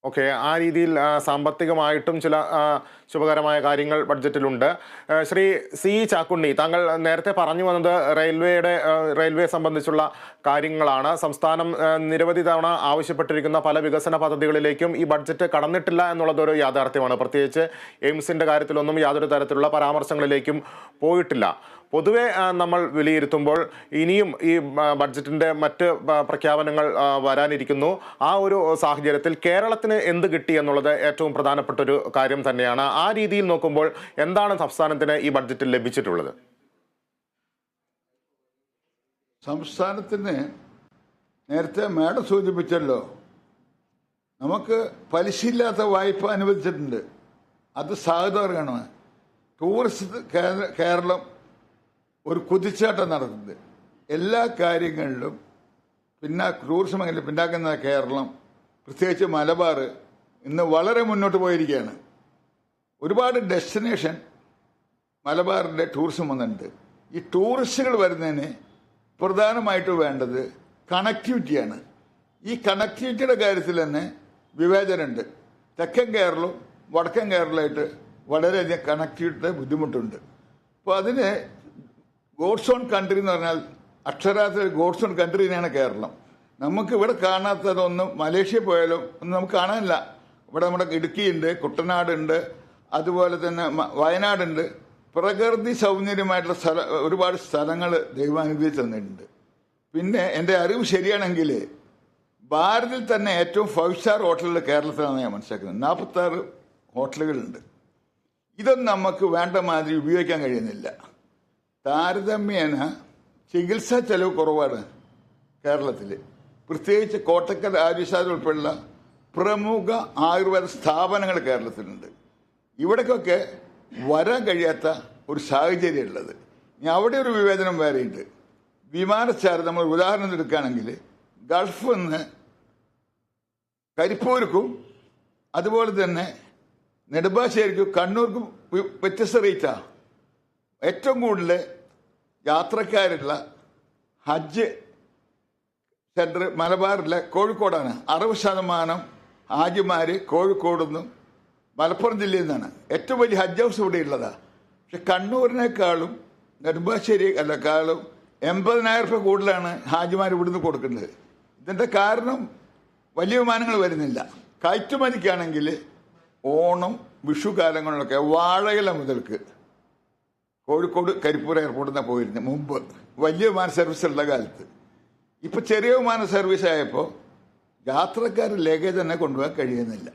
Okay, ആ രീതിയിൽ സാമ്പത്തികമായിട്ടും ചില ശുഭകരമായ കാര്യങ്ങൾ ബഡ്ജറ്റിലുണ്ട്. ശ്രീ സി ചാക്കുണ്ണി, താങ്കൾ നേരത്തെ പറഞ്ഞു വന്നത് റെയിൽവേ സംബന്ധിച്ചുള്ള കാര്യങ്ങളാണ്. സംസ്ഥാനം നിരവധി തവണ ആവശ്യപ്പെട്ടിരിക്കുന്ന പല വികസന പദ്ധതികളിലേക്കും ഈ ബഡ്ജറ്റ് കടന്നിട്ടില്ല എന്നുള്ളതൊരു യാഥാർത്ഥ്യമാണ്. പ്രത്യേകിച്ച് എയിംസിൻ്റെ കാര്യത്തിലൊന്നും യാതൊരു തരത്തിലുള്ള പരാമർശങ്ങളിലേക്കും പോയിട്ടില്ല. പൊതുവെ നമ്മൾ വിലയിരുത്തുമ്പോൾ ഇനിയും ഈ ബഡ്ജറ്റിൻ്റെ മറ്റ് പ്രഖ്യാപനങ്ങൾ വരാനിരിക്കുന്നു. ആ ഒരു സാഹചര്യത്തിൽ കേരളത്തിന് എന്ത് കിട്ടി എന്നുള്ളത് ഏറ്റവും പ്രധാനപ്പെട്ട ഒരു കാര്യം തന്നെയാണ്. ആ രീതിയിൽ നോക്കുമ്പോൾ എന്താണ് സംസ്ഥാനത്തിന് ഈ ബഡ്ജറ്റിൽ ലഭിച്ചിട്ടുള്ളത്? സംസ്ഥാനത്തിന് നേരത്തെ മാഡം സൂചിപ്പിച്ചല്ലോ, നമുക്ക് പലിശയില്ലാത്ത വായ്പ അനുവദിച്ചിട്ടുണ്ട്. അത് സാഹചര്യമാണ്. ടൂറിസ്റ്റ് കേരളം ഒരു കുതിച്ചാട്ടം നടത്തുന്നത്. എല്ലാ കാര്യങ്ങളിലും ടൂറിസം മേഖല പിന്നാക്കുന്ന കേരളം, പ്രത്യേകിച്ച് മലബാർ ഇന്ന് വളരെ മുന്നോട്ട് പോയിരിക്കുകയാണ്. ഒരുപാട് ഡെസ്റ്റിനേഷൻ മലബാറിൻ്റെ ടൂറിസം വന്നിട്ടുണ്ട്. ഈ ടൂറിസ്റ്റുകൾ വരുന്നതിന് പ്രധാനമായിട്ട് വേണ്ടത് കണക്ടിവിറ്റിയാണ്. ഈ കണക്ടിവിറ്റിയുടെ കാര്യത്തിൽ തന്നെ വിവേചനമുണ്ട്. തെക്കൻ കേരളവും വടക്കൻ കേരളമായിട്ട് വളരെയധികം കണക്ടിവിറ്റിയുടെ ബുദ്ധിമുട്ടുണ്ട്. അപ്പോൾ അതിന് ഗോഡ്സ് ഓൺ കൺട്രി എന്ന് പറഞ്ഞാൽ അക്ഷരാർത്ഥത്തിൽ ഗോഡ്സ് ഓൺ കൺട്രി തന്നെയാണ് കേരളം. നമുക്ക് ഇവിടെ കാണാത്തതൊന്നും മലേഷ്യ പോയാലും ഒന്നും നമുക്ക് കാണാനില്ല. ഇവിടെ നമ്മുടെ ഇടുക്കിയുണ്ട്, കുട്ടനാടുണ്ട്, അതുപോലെ തന്നെ വയനാടുണ്ട്. പ്രകൃതി സൗന്ദര്യമായിട്ടുള്ള ഒരുപാട് സ്ഥലങ്ങൾ ദൈവം അനുഗ്രഹിച്ച് തന്നിട്ടുണ്ട്. പിന്നെ എൻ്റെ അറിവ് ശരിയാണെങ്കിൽ ഭാരതത്തിൽ തന്നെ ഏറ്റവും 5 സ്റ്റാർ ഹോട്ടലുകൾ കേരളത്തിലാണ് ഞാൻ മനസ്സിലാക്കുന്നത്. 46 ഹോട്ടലുകളുണ്ട്. ഇതൊന്നും നമുക്ക് വേണ്ട മാതിരി ഉപയോഗിക്കാൻ കഴിയുന്നില്ല. താരതമ്യേന ചികിത്സാ ചെലവ് കുറവാണ് കേരളത്തിൽ. പ്രത്യേകിച്ച് കോട്ടക്കൽ ആര്യശാല ഉൾപ്പെടെയുള്ള പ്രമുഖ ആയുർവേദ സ്ഥാപനങ്ങൾ കേരളത്തിലുണ്ട്. ഇവിടേക്കൊക്കെ വരാൻ കഴിയാത്ത ഒരു സാഹചര്യം ഉള്ളത്. ഇനി അവിടെ ഒരു വിവേചനം വേറെയുണ്ട്. വിമാനച്ചാർജ് നമ്മൾ ഉദാഹരണം എടുക്കുകയാണെങ്കിൽ ഗൾഫിൽ നിന്ന് കരിപ്പൂർക്കും അതുപോലെ തന്നെ നെടുമ്പാശ്ശേരിക്കും കണ്ണൂർക്കും വ്യത്യസ്ത റേറ്റാണ്. ഏറ്റവും കൂടുതൽ യാത്രക്കാരുള്ള ഹജ്ജ് സെൻറ്റർ മലബാറിലെ കോഴിക്കോടാണ്. 60% ഹാജിമാർ കോഴിക്കോട് നിന്നും മലപ്പുറം ജില്ലയിൽ നിന്നാണ്. ഏറ്റവും വലിയ ഹജ്ജ് ഹൗസ് ഇവിടെ ഉള്ളതാണ്. പക്ഷെ കണ്ണൂരിനേക്കാളും നെടുമ്പാശ്ശേരിക്കാളും 80,000 രൂപ കൂടുതലാണ് ഹാജിമാർ ഇവിടുന്ന് കൊടുക്കുന്നത്. ഇതിൻ്റെ കാരണം വലിയ വിമാനങ്ങൾ വരുന്നില്ല. കയറ്റുമതിക്കാണെങ്കിൽ ഓണം വിഷു കാലങ്ങളിലൊക്കെ വാഴയില മുതൽക്ക് കോഴിക്കോട് കരിപ്പൂർ എയർപോർട്ടിൽ നിന്ന് പോയിരുന്നു മുമ്പ് വലിയ വിമാന സർവീസ് ഉള്ള കാലത്ത്. ഇപ്പം ചെറിയ വിമാന സർവീസ് ആയപ്പോൾ യാത്രക്കാർ ലഗേജ് തന്നെ കൊണ്ടുപോകാൻ കഴിയുന്നില്ല.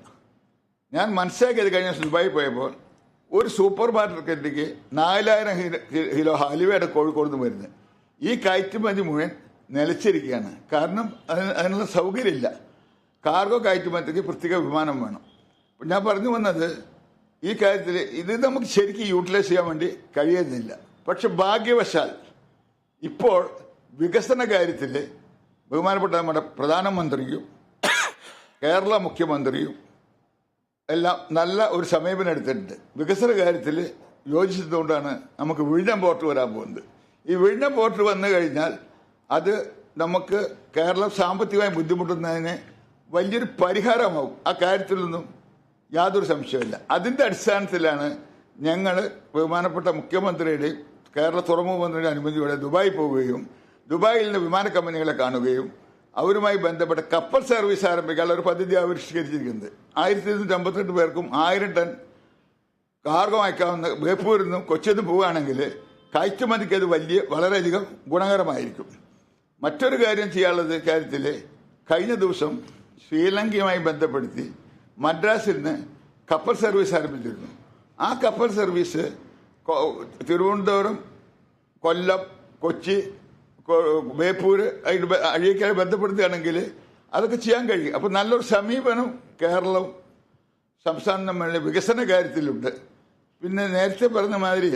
ഞാൻ മനസ്സിലാക്കിയത് കഴിഞ്ഞ ദുബായി പോയപ്പോൾ ഒരു സൂപ്പർ മാർക്കറ്റിലേക്ക് 4000 കിലോ ഹലുവയുടെ കോഴിക്കോട് നിന്ന് വരുന്നത്. ഈ കയറ്റുമതി മുഴുവൻ നിലച്ചിരിക്കുകയാണ്. കാരണം അതിനുള്ള സൗകര്യമില്ല. കാർഗോ കയറ്റുമതിക്ക് പ്രത്യേക വിമാനം വേണം. ഞാൻ പറഞ്ഞു വന്നത് ഈ കാര്യത്തിൽ ഇത് നമുക്ക് ശരിക്കും യൂട്ടിലൈസ് ചെയ്യാൻ വേണ്ടി കഴിയുന്നില്ല. പക്ഷെ ഭാഗ്യവശാൽ ഇപ്പോൾ വികസന കാര്യത്തിൽ ബഹുമാനപ്പെട്ട നമ്മുടെ പ്രധാനമന്ത്രിയും കേരള മുഖ്യമന്ത്രിയും എല്ലാം നല്ല ഒരു സമീപനം എടുത്തിട്ടുണ്ട്. വികസന കാര്യത്തിൽ യോജിച്ചതുകൊണ്ടാണ് നമുക്ക് വിഴിഞ്ഞം പോർട്ട് വരാൻ പോകുന്നത്. ഈ വിഴിഞ്ഞം പോർട്ട് വന്നു കഴിഞ്ഞാൽ അത് നമുക്ക് കേരളം സാമ്പത്തികമായി ബുദ്ധിമുട്ടുന്നതിന് വലിയൊരു പരിഹാരമാവും. ആ കാര്യത്തിലൊന്നും യാതൊരു സംശയമില്ല. അതിൻ്റെ അടിസ്ഥാനത്തിലാണ് ഞങ്ങൾ ബഹുമാനപ്പെട്ട മുഖ്യമന്ത്രിയുടെയും കേരള തുറമുഖ മന്ത്രിയുടെ അനുമതിയോടെ ദുബായി പോവുകയും ദുബായിൽ നിന്ന് വിമാന കമ്പനികളെ കാണുകയും അവരുമായി ബന്ധപ്പെട്ട കപ്പൽ സർവീസ് ആരംഭിക്കാനുള്ള ഒരു പദ്ധതി ആവിഷ്കരിച്ചിരിക്കുന്നത്. 1258 പേർക്കും 1000 ടൺ കാർഗോ അയക്കാവുന്ന ബേപ്പൂരിൽ നിന്നും കൊച്ചിയിൽ നിന്നും പോവുകയാണെങ്കിൽ കയറ്റുമതിക്ക് അത് വളരെയധികം ഗുണകരമായിരിക്കും. മറ്റൊരു കാര്യം ചെയ്യാനുള്ളത് കാര്യത്തിൽ കഴിഞ്ഞ ദിവസം ശ്രീലങ്കയുമായി ബന്ധപ്പെടുത്തി മദ്രാസിൽ നിന്ന് കപ്പൽ സർവീസ് ആരംഭിച്ചിരുന്നു. ആ കപ്പൽ സർവീസ് തിരുവനന്തപുരം, കൊല്ലം, കൊച്ചി, ബേപ്പൂര് അഴീക്കായി ബന്ധപ്പെടുത്തുകയാണെങ്കിൽ അതൊക്കെ ചെയ്യാൻ കഴിയും. അപ്പോൾ നല്ലൊരു സമീപനം കേരളവും സംസ്ഥാനം തമ്മിലുള്ള വികസന കാര്യത്തിലുണ്ട്. പിന്നെ നേരത്തെ പറഞ്ഞ മാതിരി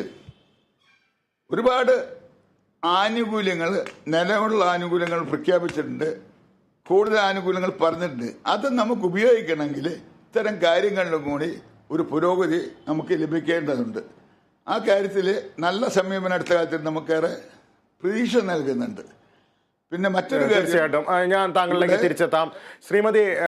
ഒരുപാട് ആനുകൂല്യങ്ങൾ, നിലവിലുള്ള ആനുകൂല്യങ്ങൾ പ്രഖ്യാപിച്ചിട്ടുണ്ട്. കൂടുതൽ ആനുകൂല്യങ്ങൾ പറഞ്ഞിട്ടുണ്ട്. അത് നമുക്ക് ഉപയോഗിക്കണമെങ്കിൽ ഇത്തരം കാര്യങ്ങളിലും കൂടി ഒരു പുരോഗതി നമുക്ക് ലഭിക്കേണ്ടതുണ്ട്. ആ കാര്യത്തിൽ നല്ല സമീപനം അടുത്ത കാലത്തിൽ നമുക്കേറെ പ്രതീക്ഷ നൽകുന്നുണ്ട്. പിന്നെ മറ്റൊരു കാര്യം, തീർച്ചയായിട്ടും ഞാൻ താങ്കളിലേക്ക് തിരിച്ചെത്താം. ശ്രീമതി